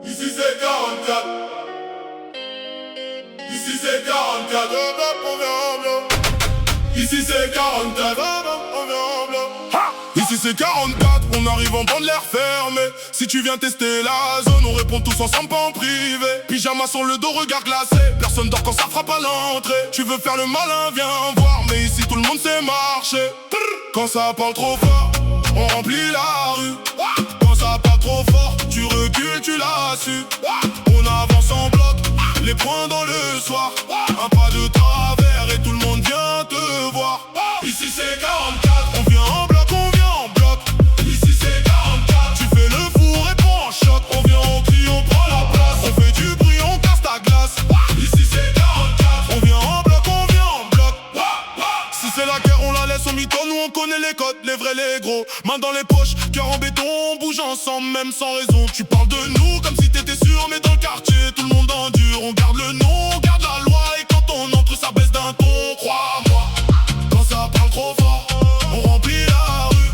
Ici c'est 44. Ici c'est 44. Ici c'est 44. Ici c'est 44, on arrive en bande l'air fermé. Si tu viens tester la zone, on répond tous ensemble pas en privé. Pyjama sur le dos, regard glacé. Personne dort quand ça frappe à l'entrée. Tu veux faire le malin, viens voir. Mais ici tout le monde sait marcher. Quand ça parle trop fort, on remplit la rue. Quand ça parle trop fort, tu recules, tu l'as su. On avance en bloc, les poings dans le soir. Un pas de travers et tout le monde vient te voir. Ici c'est 44, on vient en bloc, on vient en bloc. Ici c'est 44, tu fais le fou, réponds en choc. On vient, on crie, on prend la place. On fait du bruit, on casse ta glace. Ici c'est 44, on vient en bloc, on vient en bloc. Si c'est la guerre, on la laisse au mytho, nous on connaît les codes, les vrais, les gros. Main dans les poches, cœur en béton, on bouge ensemble, même sans raison. Tu parles de nous comme si t'étais sûr, mais dans le quartier, tout le monde endure. On garde le nom, on garde la loi, et quand on entre, ça baisse d'un ton, crois-moi. Quand ça parle trop fort, on remplit la rue.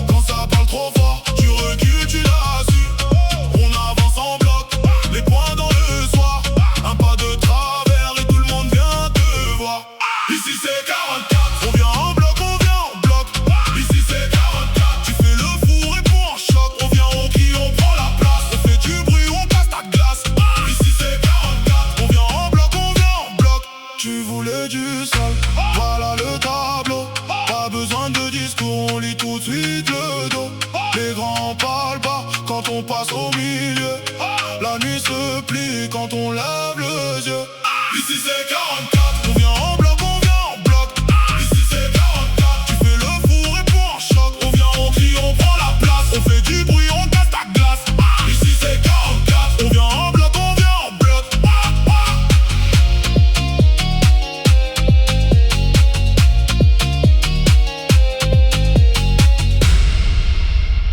Quand ça parle trop fort, tu recules, tu l'as su. On avance en bloc, les poings dans le soir. Un pas de travers et tout le monde vient te voir. Ici c'est 44, on vient en bloc, on vient en bloc. Ici c'est 44, tu fais le fou, réponds en choc. On vient, on crie, on prend la place. On fait du bruit, on casse ta glace. Ici c'est 44, on vient en bloc, on vient en bloc. Tu voulais du sale, voilà le tableau. Pas besoin de discours, on lit tout de suite le dos. Les grands parlent pas quand on passe au milieu. La nuit se plie quand on lève les yeux. Ici c'est 44.